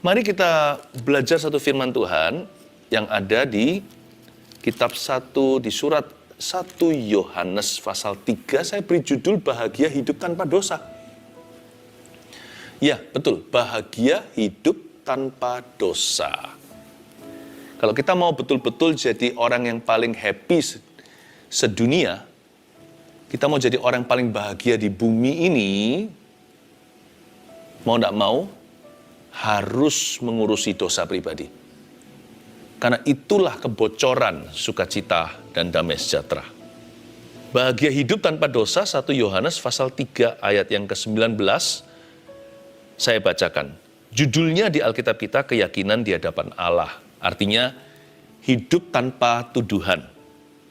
Mari kita belajar satu firman Tuhan yang ada di kitab 1, di surat 1 Yohanes pasal 3, saya beri judul Bahagia Hidup Tanpa Dosa. Ya, betul, bahagia hidup tanpa dosa. Kalau kita mau betul-betul jadi orang yang paling happy sedunia, kita mau jadi orang paling bahagia di bumi ini, mau tidak mau, harus mengurusi dosa pribadi. Karena itulah kebocoran sukacita dan damai sejahtera. Bahagia hidup tanpa dosa, 1 Yohanes pasal 3 ayat yang ke-19, saya bacakan. Judulnya di Alkitab kita, keyakinan di hadapan Allah. Artinya, hidup tanpa tuduhan.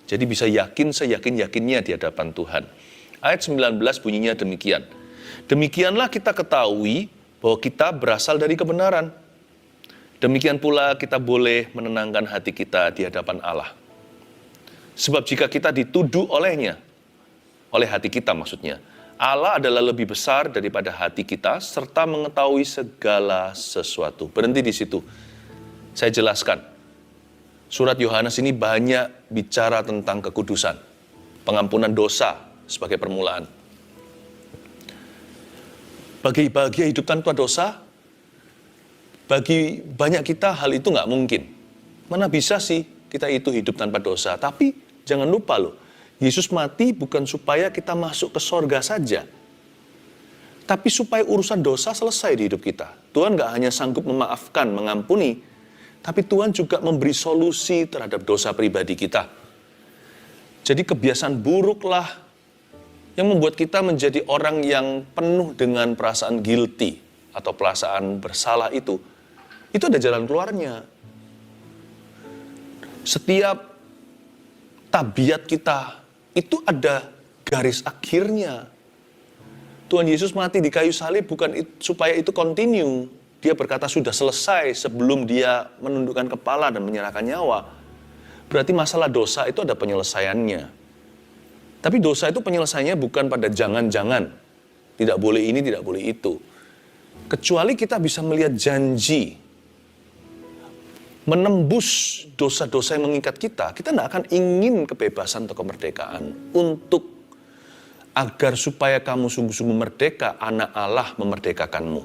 Jadi bisa yakin seyakin-yakinnya di hadapan Tuhan. Ayat 19 bunyinya demikian. Demikianlah kita ketahui bahwa kita berasal dari kebenaran. Demikian pula kita boleh menenangkan hati kita di hadapan Allah. Sebab jika kita dituduh olehnya, oleh hati kita maksudnya, Allah adalah lebih besar daripada hati kita, serta mengetahui segala sesuatu. Berhenti di situ. Saya jelaskan. Surat Yohanes ini banyak bicara tentang kekudusan, pengampunan dosa sebagai permulaan. Bagi bahagia hidup tanpa dosa, bagi banyak kita hal itu nggak mungkin. Mana bisa sih kita itu hidup tanpa dosa? Tapi jangan lupa loh, Yesus mati bukan supaya kita masuk ke sorga saja, tapi supaya urusan dosa selesai di hidup kita. Tuhan nggak hanya sanggup memaafkan, mengampuni, tapi Tuhan juga memberi solusi terhadap dosa pribadi kita. Jadi kebiasaan buruklah yang membuat kita menjadi orang yang penuh dengan perasaan guilty atau perasaan bersalah itu ada jalan keluarnya. Setiap tabiat kita itu ada garis akhirnya. Tuhan Yesus mati di kayu salib bukan supaya itu continue. Dia berkata sudah selesai sebelum dia menundukkan kepala dan menyerahkan nyawa. Berarti masalah dosa itu ada penyelesaiannya. Tapi dosa itu penyelesaiannya bukan pada jangan-jangan. Tidak boleh ini, tidak boleh itu. Kecuali kita bisa melihat janji. Menembus dosa-dosa yang mengikat kita. Kita tidak akan ingin kebebasan atau kemerdekaan. Agar supaya kamu sungguh-sungguh merdeka, anak Allah memerdekakanmu.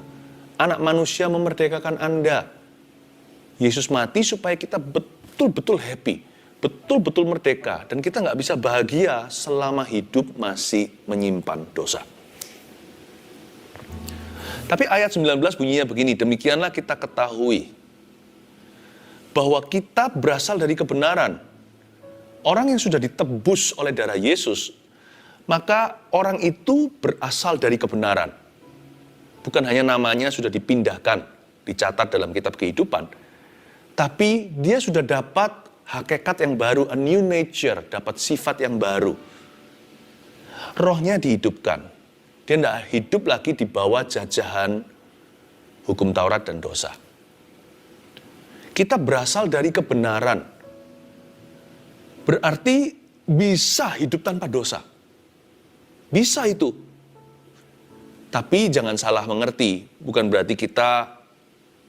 Anak manusia memerdekakan Anda. Yesus mati supaya kita betul-betul happy. Betul-betul merdeka, dan kita nggak bisa bahagia selama hidup masih menyimpan dosa. Tapi ayat 19 bunyinya begini, demikianlah kita ketahui bahwa kita berasal dari kebenaran. Orang yang sudah ditebus oleh darah Yesus, maka orang itu berasal dari kebenaran. Bukan hanya namanya sudah dipindahkan, dicatat dalam kitab kehidupan, tapi dia sudah dapat hakikat yang baru, a new nature, dapat sifat yang baru. Rohnya dihidupkan. Dia tidak hidup lagi di bawah jajahan hukum Taurat dan dosa. Kita berasal dari kebenaran. Berarti bisa hidup tanpa dosa. Bisa itu. Tapi jangan salah mengerti, bukan berarti kita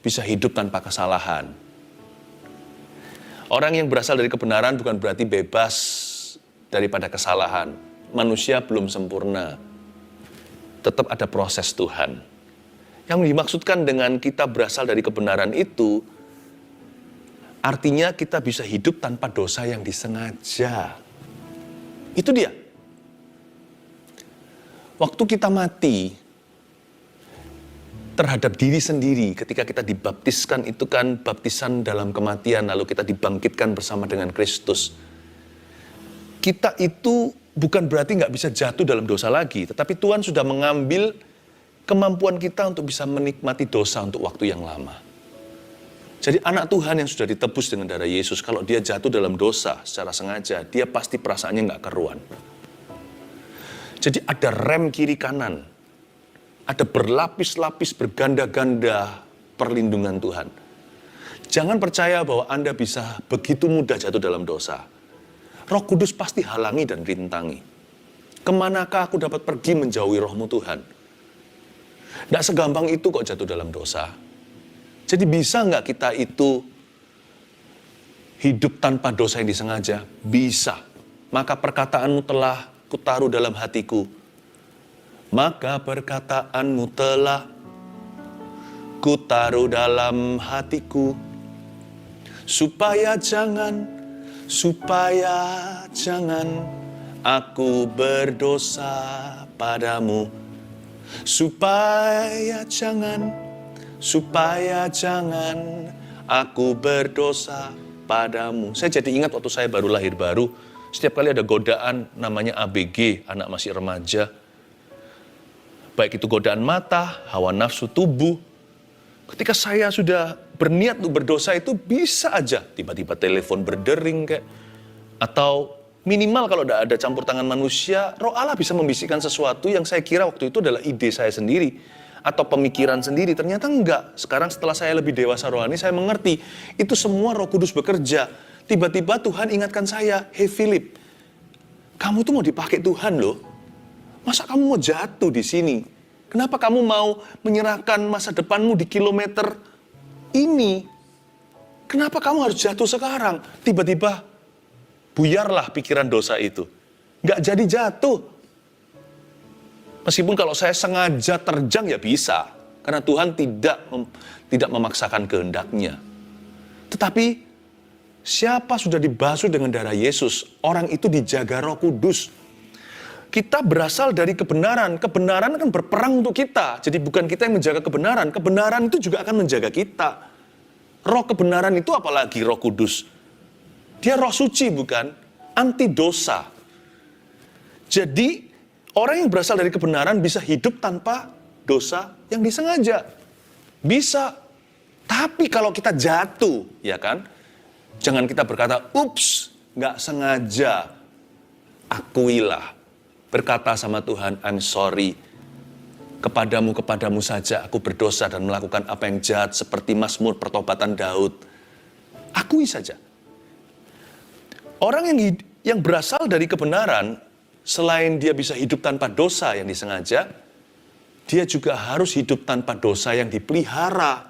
bisa hidup tanpa kesalahan. Orang yang berasal dari kebenaran bukan berarti bebas daripada kesalahan. Manusia belum sempurna. Tetap ada proses Tuhan. Yang dimaksudkan dengan kita berasal dari kebenaran itu, artinya kita bisa hidup tanpa dosa yang disengaja. Itu dia. Waktu kita mati terhadap diri sendiri, ketika kita dibaptiskan itu kan baptisan dalam kematian, lalu kita dibangkitkan bersama dengan Kristus. Kita itu bukan berarti nggak bisa jatuh dalam dosa lagi, tetapi Tuhan sudah mengambil kemampuan kita untuk bisa menikmati dosa untuk waktu yang lama. Jadi anak Tuhan yang sudah ditebus dengan darah Yesus, kalau dia jatuh dalam dosa secara sengaja, dia pasti perasaannya nggak karuan. Jadi ada rem kiri kanan. Ada berlapis-lapis, berganda-ganda perlindungan Tuhan. Jangan percaya bahwa Anda bisa begitu mudah jatuh dalam dosa. Roh Kudus pasti halangi dan rintangi. Kemanakah aku dapat pergi menjauhi rohmu Tuhan? Tidak segampang itu kok jatuh dalam dosa. Jadi bisa nggak kita itu hidup tanpa dosa yang disengaja? Bisa. Maka perkataanmu telah kutaruh dalam hatiku. Maka perkataanmu telah kutaruh dalam hatiku. Supaya jangan aku berdosa padamu. Supaya jangan aku berdosa padamu. Saya jadi ingat waktu saya baru lahir baru, setiap kali ada godaan namanya ABG, anak masih remaja. Baik itu godaan mata, hawa nafsu tubuh. Ketika saya sudah berniat untuk berdosa itu bisa aja tiba-tiba telepon berdering kayak, atau minimal kalau tidak ada campur tangan manusia, Roh Allah bisa membisikkan sesuatu yang saya kira waktu itu adalah ide saya sendiri atau pemikiran sendiri. Ternyata enggak. Sekarang setelah saya lebih dewasa rohani, saya mengerti itu semua Roh Kudus bekerja. Tiba-tiba Tuhan ingatkan saya, "Hey Philip, kamu tuh mau dipakai Tuhan loh. Masa kamu mau jatuh di sini? Kenapa kamu mau menyerahkan masa depanmu di kilometer ini? Kenapa kamu harus jatuh sekarang?" Tiba-tiba buyarlah pikiran dosa itu. Nggak jadi jatuh. Meskipun kalau saya sengaja terjang ya bisa. Karena Tuhan tidak memaksakan kehendaknya. Tetapi siapa sudah dibasuh dengan darah Yesus, orang itu dijaga Roh Kudus. Kita berasal dari kebenaran. Kebenaran akan berperang untuk kita. Jadi bukan kita yang menjaga kebenaran. Kebenaran itu juga akan menjaga kita. Roh kebenaran itu apalagi Roh Kudus. Dia roh suci bukan? Anti dosa. Jadi orang yang berasal dari kebenaran bisa hidup tanpa dosa yang disengaja. Bisa. Tapi kalau kita jatuh, ya kan? Jangan kita berkata, "Ups, nggak sengaja." Akuilah. Berkata sama Tuhan, "I'm sorry. Kepadamu saja aku berdosa dan melakukan apa yang jahat seperti Mazmur pertobatan Daud." Akui saja. Orang yang berasal dari kebenaran, selain dia bisa hidup tanpa dosa yang disengaja, dia juga harus hidup tanpa dosa yang dipelihara.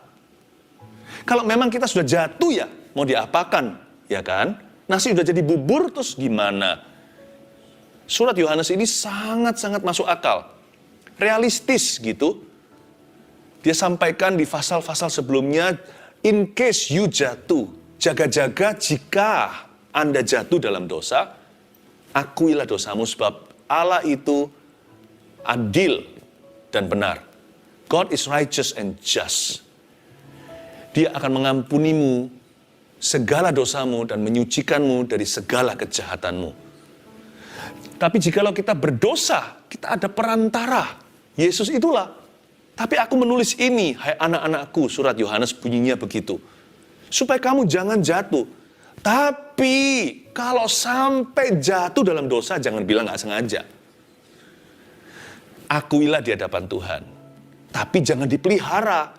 Kalau memang kita sudah jatuh ya, mau diapakan, ya kan? Nasi sudah jadi bubur, terus gimana? Surat Yohanes ini sangat-sangat masuk akal. Realistis gitu. Dia sampaikan di pasal-pasal sebelumnya, in case you jatuh, jaga-jaga jika Anda jatuh dalam dosa, akuilah dosamu sebab Allah itu adil dan benar. God is righteous and just. Dia akan mengampunimu segala dosamu dan menyucikanmu dari segala kejahatanmu. Tapi jikalau kita berdosa, kita ada perantara. Yesus itulah. Tapi aku menulis ini, hai anak-anakku, surat Yohanes bunyinya begitu. Supaya kamu jangan jatuh. Tapi kalau sampai jatuh dalam dosa, jangan bilang nggak sengaja. Akuilah di hadapan Tuhan. Tapi jangan dipelihara.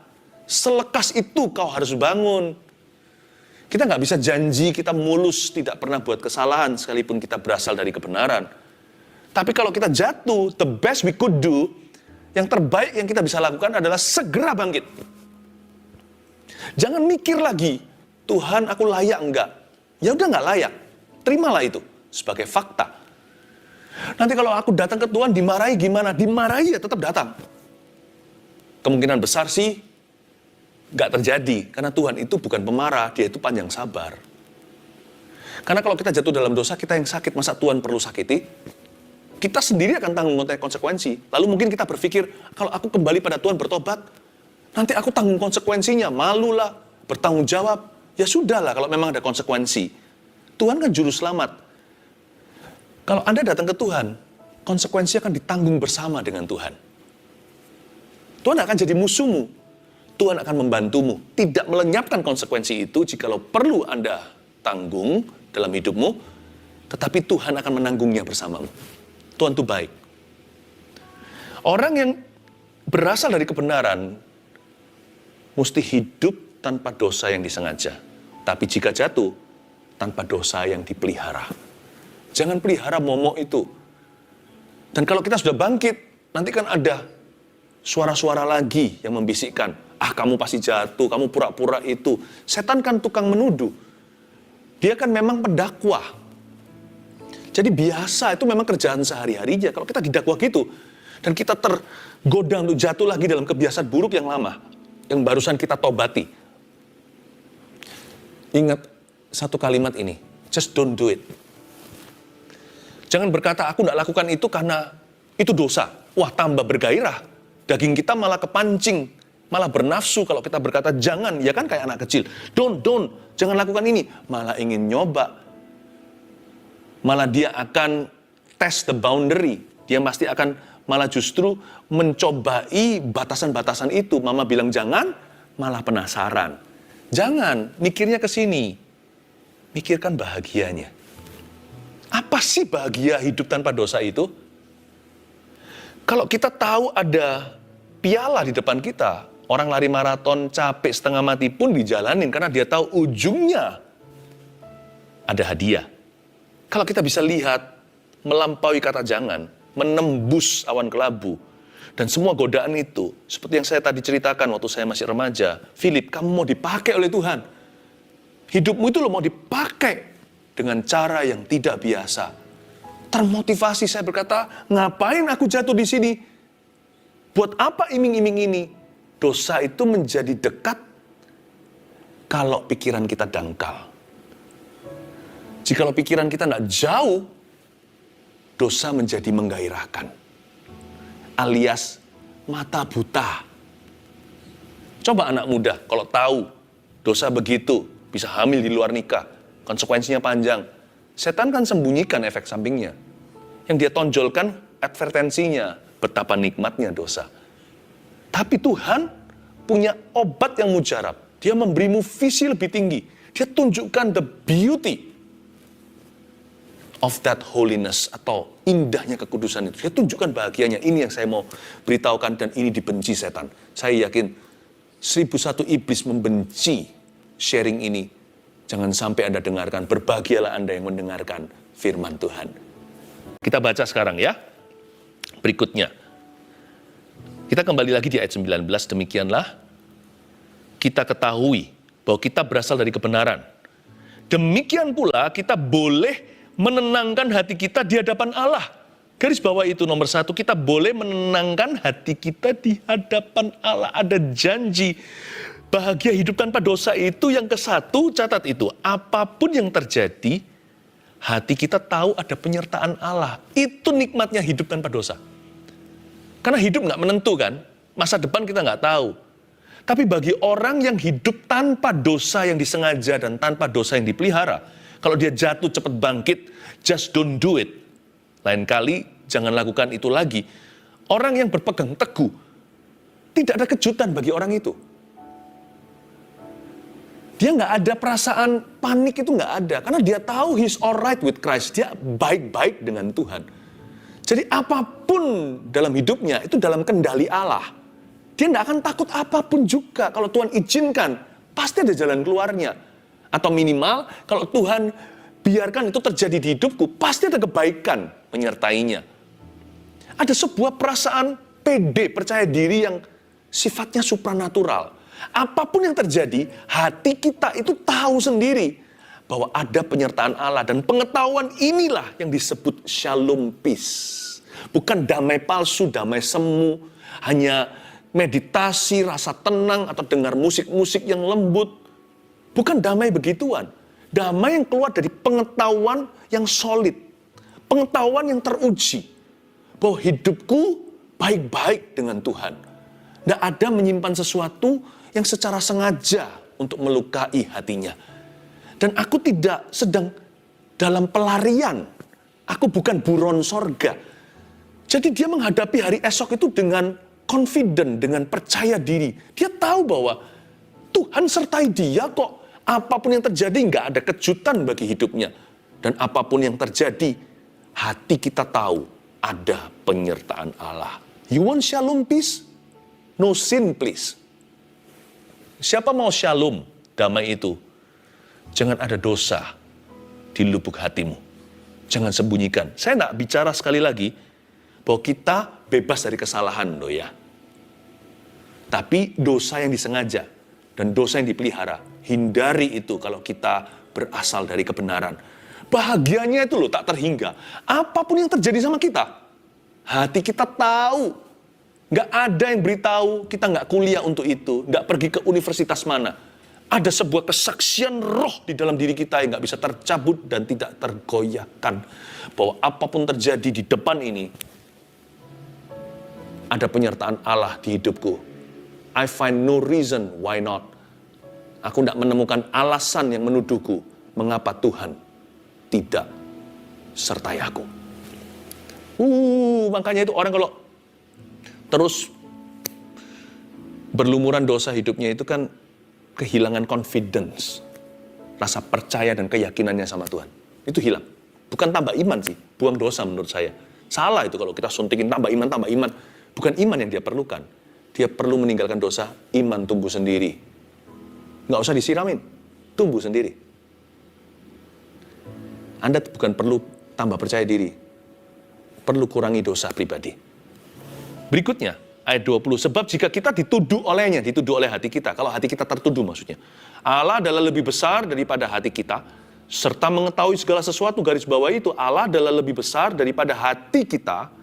Selekas itu kau harus bangun. Kita nggak bisa janji kita mulus, tidak pernah buat kesalahan, sekalipun kita berasal dari kebenaran. Tapi kalau kita jatuh, the best we could do, yang terbaik yang kita bisa lakukan adalah segera bangkit. Jangan mikir lagi, Tuhan aku layak enggak? Ya udah nggak layak, terimalah itu sebagai fakta. Nanti kalau aku datang ke Tuhan dimarahi gimana? Dimarahi ya tetap datang. Kemungkinan besar sih nggak terjadi, karena Tuhan itu bukan pemarah, dia itu panjang sabar. Karena kalau kita jatuh dalam dosa, kita yang sakit, masa Tuhan perlu sakiti? Kita sendiri akan tanggung konsekuensi. Lalu mungkin kita berpikir, kalau aku kembali pada Tuhan bertobat, nanti aku tanggung konsekuensinya, malulah, bertanggung jawab. Ya sudahlah kalau memang ada konsekuensi. Tuhan kan juru selamat. Kalau Anda datang ke Tuhan, konsekuensi akan ditanggung bersama dengan Tuhan. Tuhan akan jadi musuhmu. Tuhan akan membantumu. Tidak melenyapkan konsekuensi itu jikalau perlu Anda tanggung dalam hidupmu, tetapi Tuhan akan menanggungnya bersamamu. Tuhan itu baik. Orang yang berasal dari kebenaran mesti hidup tanpa dosa yang disengaja. Tapi jika jatuh, tanpa dosa yang dipelihara. Jangan pelihara momok itu. Dan kalau kita sudah bangkit, nanti kan ada suara-suara lagi yang membisikkan, Kamu pasti jatuh, kamu pura-pura itu. Setan kan tukang menuduh. Dia kan memang pendakwah. Jadi biasa, itu memang kerjaan sehari-harinya. Kalau kita didakwa gitu, dan kita tergoda untuk jatuh lagi dalam kebiasaan buruk yang lama, yang barusan kita tobati. Ingat satu kalimat ini, just don't do it. Jangan berkata, aku tidak lakukan itu karena itu dosa. Wah, tambah bergairah. Daging kita malah kepancing, malah bernafsu kalau kita berkata jangan, ya kan kayak anak kecil. Don't, jangan lakukan ini. Malah ingin nyoba. Malah dia akan test the boundary. Dia pasti akan malah justru mencobai batasan-batasan itu. Mama bilang jangan, malah penasaran. Jangan, mikirnya ke sini. Mikirkan bahagianya. Apa sih bahagia hidup tanpa dosa itu? Kalau kita tahu ada piala di depan kita, orang lari maraton capek setengah mati pun dijalanin karena dia tahu ujungnya ada hadiah. Kalau kita bisa lihat, melampaui kata jangan, menembus awan kelabu, dan semua godaan itu, seperti yang saya tadi ceritakan waktu saya masih remaja, Philip, kamu mau dipakai oleh Tuhan. Hidupmu itu mau dipakai dengan cara yang tidak biasa. Termotivasi, saya berkata, ngapain aku jatuh di sini? Buat apa iming-iming ini? Dosa itu menjadi dekat kalau pikiran kita dangkal. Jikalau pikiran kita tidak jauh, dosa menjadi menggairahkan. Alias mata buta. Coba anak muda, kalau tahu dosa begitu, bisa hamil di luar nikah, konsekuensinya panjang. Setan kan sembunyikan efek sampingnya. Yang dia tonjolkan advertensinya, betapa nikmatnya dosa. Tapi Tuhan punya obat yang mujarab. Dia memberimu visi lebih tinggi. Dia tunjukkan the beauty of that holiness, atau indahnya kekudusan itu. Dia tunjukkan bahagianya. Ini yang saya mau beritahukan, dan ini dibenci setan. Saya yakin 1001 iblis membenci sharing ini. Jangan sampai Anda dengarkan. Berbahagialah Anda yang mendengarkan firman Tuhan. Kita baca sekarang ya. Berikutnya. Kita kembali lagi di ayat 19. Demikianlah kita ketahui bahwa kita berasal dari kebenaran. Demikian pula kita boleh menenangkan hati kita di hadapan Allah. Garis bawah itu nomor 1, kita boleh menenangkan hati kita di hadapan Allah. Ada janji bahagia hidup tanpa dosa itu. Yang ke-1, catat itu, apapun yang terjadi, hati kita tahu ada penyertaan Allah. Itu nikmatnya hidup tanpa dosa. Karena hidup nggak menentu kan, masa depan kita nggak tahu. Tapi bagi orang yang hidup tanpa dosa yang disengaja dan tanpa dosa yang dipelihara, kalau dia jatuh cepat bangkit, just don't do it. Lain kali jangan lakukan itu lagi. Orang yang berpegang teguh, tidak ada kejutan bagi orang itu. Dia nggak ada perasaan panik, itu nggak ada. Karena dia tahu he's alright with Christ. Dia baik-baik dengan Tuhan. Jadi apapun dalam hidupnya, itu dalam kendali Allah. Dia nggak akan takut apapun juga. Kalau Tuhan izinkan, pasti ada jalan keluarnya. Atau minimal, kalau Tuhan biarkan itu terjadi di hidupku, pasti ada kebaikan menyertainya. Ada sebuah perasaan pede, percaya diri yang sifatnya supranatural. Apapun yang terjadi, hati kita itu tahu sendiri bahwa ada penyertaan Allah. Dan pengetahuan inilah yang disebut shalom peace. Bukan damai palsu, damai semu, hanya meditasi, rasa tenang, atau dengar musik-musik yang lembut. Bukan damai begituan. Damai yang keluar dari pengetahuan yang solid. Pengetahuan yang teruji. Bahwa hidupku baik-baik dengan Tuhan. Tidak ada menyimpan sesuatu yang secara sengaja untuk melukai hatinya. Dan aku tidak sedang dalam pelarian. Aku bukan buron sorga. Jadi dia menghadapi hari esok itu dengan confident, dengan percaya diri. Dia tahu bahwa Tuhan sertai dia kok. Apapun yang terjadi, nggak ada kejutan bagi hidupnya. Dan apapun yang terjadi, hati kita tahu ada penyertaan Allah. You want shalom peace? No sin please. Siapa mau shalom, damai itu? Jangan ada dosa di lubuk hatimu. Jangan sembunyikan. Saya nggak bicara sekali lagi bahwa kita bebas dari kesalahan loh ya. Tapi dosa yang disengaja dan dosa yang dipelihara, hindari itu kalau kita berasal dari kebenaran. Bahagianya itu loh tak terhingga. Apapun yang terjadi sama kita, hati kita tahu. Nggak ada yang beritahu, kita nggak kuliah untuk itu, nggak pergi ke universitas mana. Ada sebuah kesaksian roh di dalam diri kita yang nggak bisa tercabut dan tidak tergoyahkan. Bahwa apapun terjadi di depan ini, ada penyertaan Allah di hidupku. I find no reason why not. Aku tidak menemukan alasan yang menuduhku mengapa Tuhan tidak sertai aku. Makanya itu orang kalau terus berlumuran dosa hidupnya itu kan kehilangan confidence, rasa percaya dan keyakinannya sama Tuhan. Itu hilang. Bukan tambah iman sih, buang dosa menurut saya. Salah itu kalau kita suntikin tambah iman, tambah iman. Bukan iman yang dia perlukan. Dia perlu meninggalkan dosa, iman tumbuh sendiri. Nggak usah disiramin, tumbuh sendiri. Anda bukan perlu tambah percaya diri, perlu kurangi dosa pribadi. Berikutnya, ayat 20, sebab jika kita dituduh olehnya, dituduh oleh hati kita, kalau hati kita tertuduh maksudnya, Allah adalah lebih besar daripada hati kita, serta mengetahui segala sesuatu, garis bawah itu, Allah adalah lebih besar daripada hati kita,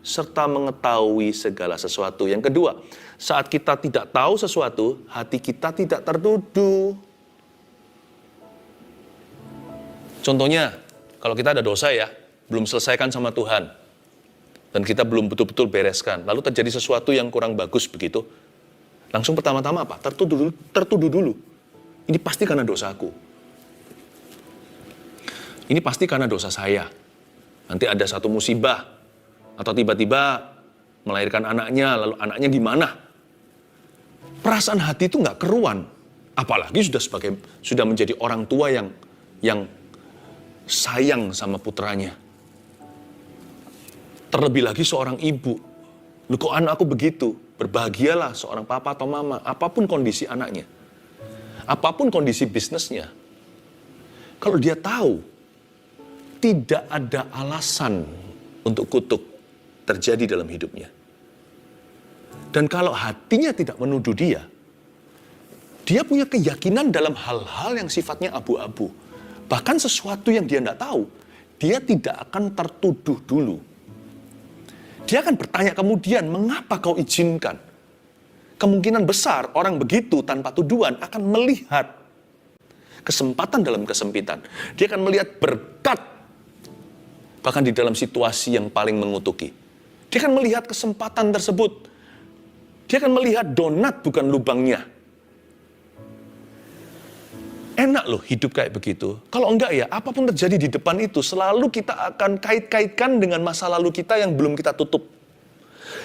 serta mengetahui segala sesuatu. Yang kedua, saat kita tidak tahu sesuatu, hati kita tidak tertuduh. Contohnya, kalau kita ada dosa ya, belum selesaikan sama Tuhan, dan kita belum betul-betul bereskan, lalu terjadi sesuatu yang kurang bagus begitu, langsung pertama-tama apa? Tertuduh dulu. Ini pasti karena dosaku. Ini pasti karena dosa saya. Nanti ada satu musibah, atau tiba-tiba melahirkan anaknya, lalu anaknya gimana? Perasaan hati itu nggak keruan. Apalagi sudah menjadi orang tua yang sayang sama putranya. Terlebih lagi seorang ibu. Loh kok anakku begitu? Berbahagialah seorang papa atau mama, apapun kondisi anaknya. Apapun kondisi bisnisnya. Kalau dia tahu, tidak ada alasan untuk kutuk terjadi dalam hidupnya. Dan kalau hatinya tidak menuduh dia punya keyakinan dalam hal-hal yang sifatnya abu-abu. Bahkan sesuatu yang dia tidak tahu, dia tidak akan tertuduh dulu. Dia akan bertanya kemudian, mengapa kau izinkan? Kemungkinan besar orang begitu tanpa tuduhan akan melihat kesempatan dalam kesempitan. Dia akan melihat berkat, bahkan di dalam situasi yang paling mengutuki. Dia akan melihat kesempatan tersebut. Dia akan melihat donat bukan lubangnya. Enak loh hidup kayak begitu. Kalau enggak ya, apapun terjadi di depan itu, selalu kita akan kait-kaitkan dengan masa lalu kita yang belum kita tutup.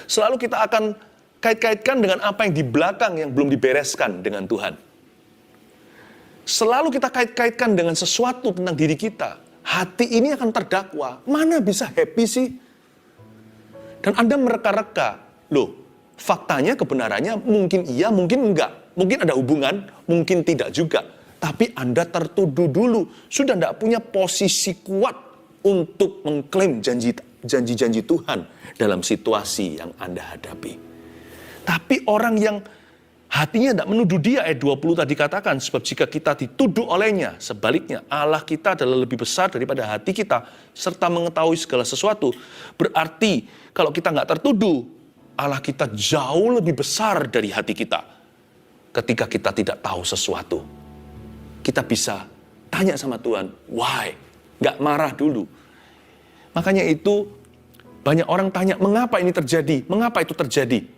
Selalu kita akan kait-kaitkan dengan apa yang di belakang yang belum dibereskan dengan Tuhan. Selalu kita kait-kaitkan dengan sesuatu tentang diri kita. Hati ini akan terdakwa. Mana bisa happy sih? Dan Anda mereka-reka. Loh, faktanya, kebenarannya mungkin iya, mungkin enggak. Mungkin ada hubungan, mungkin tidak juga. Tapi Anda tertuduh dulu, sudah tidak punya posisi kuat untuk mengklaim janji-janji Tuhan dalam situasi yang Anda hadapi. Tapi orang yang hatinya tidak menuduh dia, ayat 20 tadi katakan, sebab jika kita dituduh olehnya, sebaliknya Allah kita adalah lebih besar daripada hati kita, serta mengetahui segala sesuatu. Berarti kalau kita nggak tertuduh, Allah kita jauh lebih besar dari hati kita. Ketika kita tidak tahu sesuatu, kita bisa tanya sama Tuhan, why? Nggak marah dulu. Makanya itu banyak orang tanya, mengapa ini terjadi? Mengapa itu terjadi?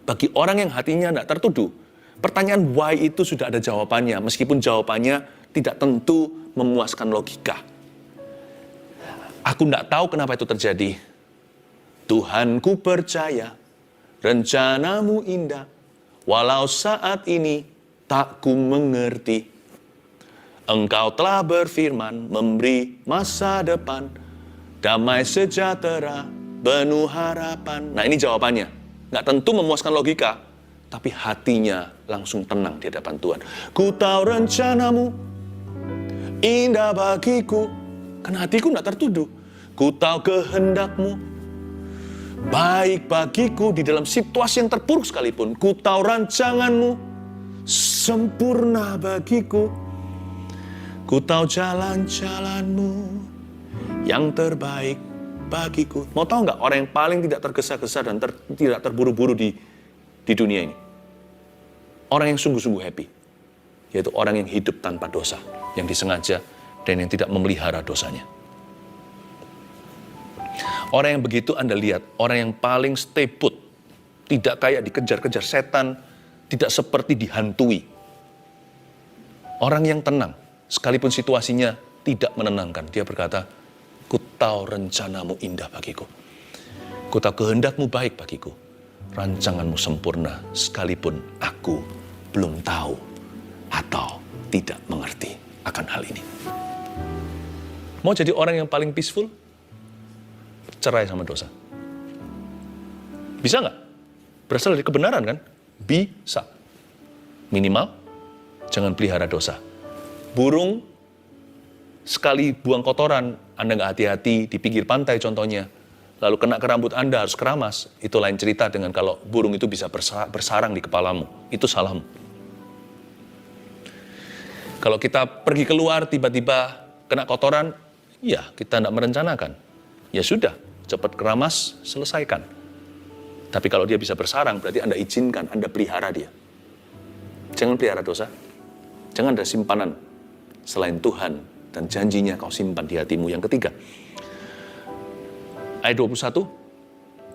Bagi orang yang hatinya tidak tertuduh, pertanyaan why itu sudah ada jawabannya, meskipun jawabannya tidak tentu memuaskan logika. Aku tidak tahu kenapa itu terjadi. Tuhan, ku percaya rencanamu indah, walau saat ini tak ku mengerti. Engkau telah berfirman, memberi masa depan, damai sejahtera, penuh harapan. Nah ini jawabannya. Nggak tentu memuaskan logika, tapi hatinya langsung tenang di hadapan Tuhan. Ku tahu rencanamu indah bagiku, karena hatiku nggak tertuduh. Ku tahu kehendakmu baik bagiku di dalam situasi yang terpuruk sekalipun. Ku tahu rancanganmu sempurna bagiku. Ku tahu jalan-jalanmu yang terbaik bagiku. Mau tahu nggak orang yang paling tidak tergesa-gesa dan tidak terburu-buru di dunia ini? Orang yang sungguh-sungguh happy. Yaitu orang yang hidup tanpa dosa, yang disengaja dan yang tidak memelihara dosanya. Orang yang begitu Anda lihat, orang yang paling stay put, tidak kayak dikejar-kejar setan, tidak seperti dihantui. Orang yang tenang, sekalipun situasinya tidak menenangkan. Dia berkata, ku tahu rencanamu indah bagiku. Ku tahu kehendakmu baik bagiku. Rancanganmu sempurna, sekalipun aku belum tahu atau tidak mengerti akan hal ini. Mau jadi orang yang paling peaceful? Cerai sama dosa. Bisa nggak? Berasal dari kebenaran kan? Bisa. Minimal, jangan pelihara dosa. Burung sekali buang kotoran, Anda nggak hati-hati di pinggir pantai contohnya, lalu kena ke rambut Anda harus keramas, itu lain cerita dengan kalau burung itu bisa bersarang di kepalamu. Itu salahmu. Kalau kita pergi keluar tiba-tiba kena kotoran, ya kita tidak merencanakan. Ya sudah, cepat keramas, selesaikan. Tapi kalau dia bisa bersarang, berarti Anda izinkan, Anda pelihara dia. Jangan pelihara dosa. Jangan ada simpanan selain Tuhan dan janjinya kau simpan di hatimu. Yang ketiga, ayat 21,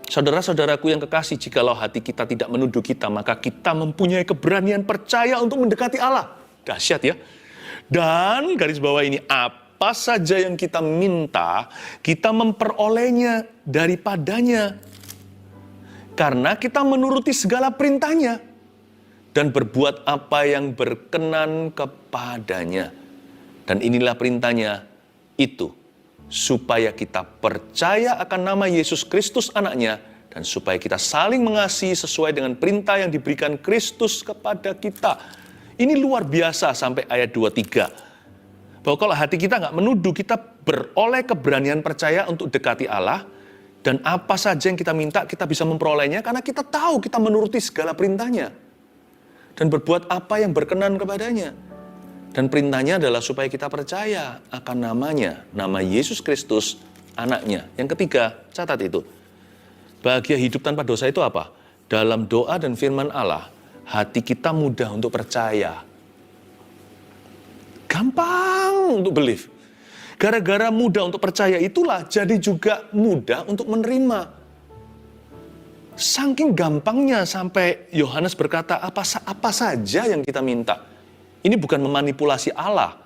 saudara-saudaraku yang kekasih, jikalau hati kita tidak menuduh kita, maka kita mempunyai keberanian percaya untuk mendekati Allah. Dahsyat ya. Dan garis bawah ini, apa saja yang kita minta, kita memperolehnya daripadanya. Karena kita menuruti segala perintahnya. Dan berbuat apa yang berkenan kepadanya. Dan inilah perintahnya, itu. Supaya kita percaya akan nama Yesus Kristus anaknya. Dan supaya kita saling mengasihi sesuai dengan perintah yang diberikan Kristus kepada kita. Ini luar biasa sampai ayat 23. Bahwa kalau hati kita nggak menuduh, kita beroleh keberanian percaya untuk dekati Allah. Dan apa saja yang kita minta, kita bisa memperolehnya. Karena kita tahu kita menuruti segala perintahnya. Dan berbuat apa yang berkenan kepadanya. Dan perintahnya adalah supaya kita percaya akan namanya. Nama Yesus Kristus, anaknya. Yang ketiga, catat itu. Bahagia hidup tanpa dosa itu apa? Dalam doa dan firman Allah, hati kita mudah untuk percaya. Gampang untuk believe. Gara-gara mudah untuk percaya itulah jadi juga mudah untuk menerima. Saking gampangnya sampai Yohanes berkata, apa saja yang kita minta. Ini bukan memanipulasi Allah.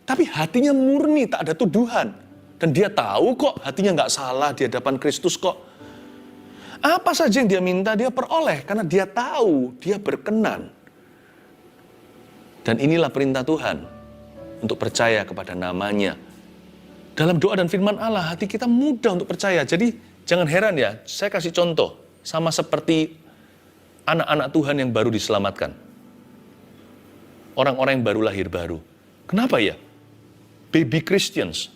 Tapi hatinya murni, tak ada tuduhan. Dan dia tahu kok hatinya nggak salah di hadapan Kristus kok. Apa saja yang dia minta, dia peroleh. Karena dia tahu, dia berkenan. Dan inilah perintah Tuhan. Untuk percaya kepada namanya. Dalam doa dan firman Allah, hati kita mudah untuk percaya. Jadi, jangan heran ya, saya kasih contoh. Sama seperti anak-anak Tuhan yang baru diselamatkan. Orang-orang yang baru lahir baru. Kenapa ya? Baby Christians.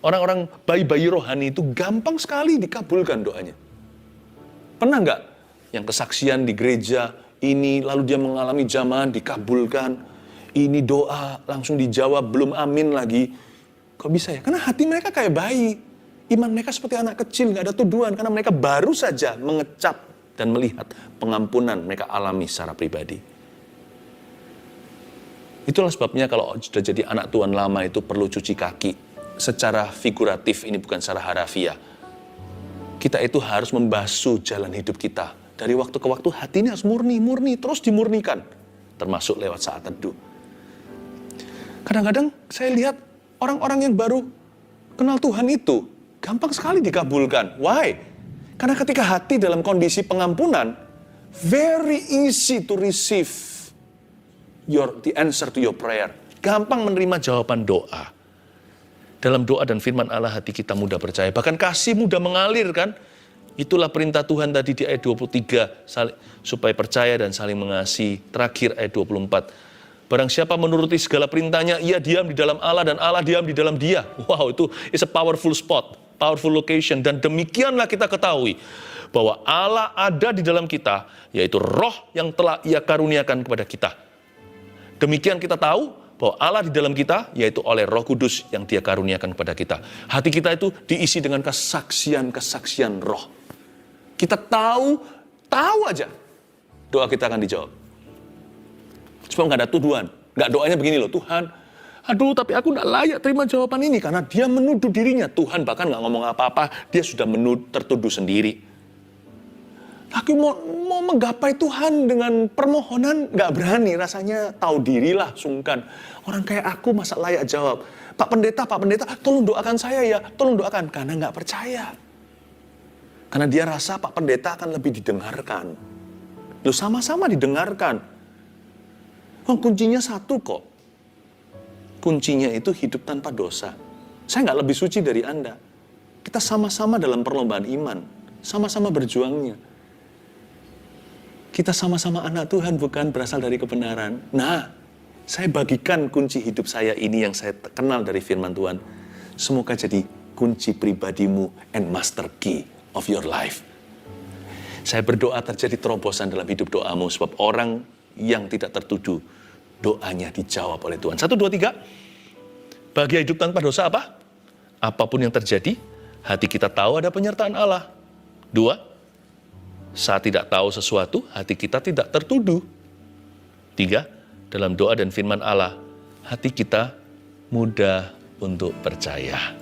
Orang-orang bayi-bayi rohani itu gampang sekali dikabulkan doanya. Pernah nggak yang kesaksian di gereja ini, lalu dia mengalami jamahan dikabulkan, ini doa langsung dijawab, belum amin lagi. Kok bisa ya? Karena hati mereka kayak bayi. Iman mereka seperti anak kecil, nggak ada tuduhan. Karena mereka baru saja mengecap dan melihat pengampunan mereka alami secara pribadi. Itulah sebabnya kalau sudah jadi anak Tuhan lama itu perlu cuci kaki. Secara figuratif, ini bukan secara harafiah. Kita itu harus membasuh jalan hidup kita. Dari waktu ke waktu hati ini harus murni, terus dimurnikan. Termasuk lewat saat teduh. Kadang-kadang saya lihat orang-orang yang baru kenal Tuhan itu gampang sekali dikabulkan. Why? Karena ketika hati dalam kondisi pengampunan, very easy to receive the answer to your prayer. Gampang menerima jawaban doa. Dalam doa dan firman Allah hati kita mudah percaya. Bahkan kasih mudah mengalir kan. Itulah perintah Tuhan tadi di ayat 23. Supaya percaya dan saling mengasihi. Terakhir ayat 24. Barang siapa menuruti segala perintahnya, ia diam di dalam Allah dan Allah diam di dalam dia. Wow, itu is a powerful spot. powerful location. Dan demikianlah kita ketahui bahwa Allah ada di dalam kita, yaitu roh yang telah Ia karuniakan kepada kita. Demikian kita tahu bahwa Allah di dalam kita, yaitu oleh Roh Kudus yang Dia karuniakan kepada kita. Hati kita itu diisi dengan kesaksian-kesaksian roh. Kita tahu aja doa kita akan dijawab. Supaya nggak ada tuduhan. Nggak doanya begini loh, Tuhan, aduh tapi aku nggak layak terima jawaban ini. Karena dia menuduh dirinya. Tuhan bahkan nggak ngomong apa-apa, dia sudah tertuduh sendiri. Aku mau menggapai Tuhan dengan permohonan, nggak berani. Rasanya tahu dirilah, sungkan. Orang kayak aku masa layak jawab. Pak Pendeta, tolong doakan saya ya. Tolong doakan. Karena nggak percaya. Karena dia rasa Pak Pendeta akan lebih didengarkan. Loh, sama-sama didengarkan. Oh, kuncinya satu kok. Kuncinya itu hidup tanpa dosa. Saya nggak lebih suci dari Anda. Kita sama-sama dalam perlombaan iman. Sama-sama berjuangnya. Kita sama-sama anak Tuhan, bukan berasal dari kebenaran. Nah, saya bagikan kunci hidup saya ini yang saya kenal dari firman Tuhan. Semoga jadi kunci pribadimu and master key of your life. Saya berdoa terjadi terobosan dalam hidup doamu, sebab orang yang tidak tertuduh, doanya dijawab oleh Tuhan. 1, 2, 3. Bahagia hidup tanpa dosa apa? Apapun yang terjadi, hati kita tahu ada penyertaan Allah. 2, saat tidak tahu sesuatu, hati kita tidak tertuduh. 3, dalam doa dan firman Allah, hati kita mudah untuk percaya.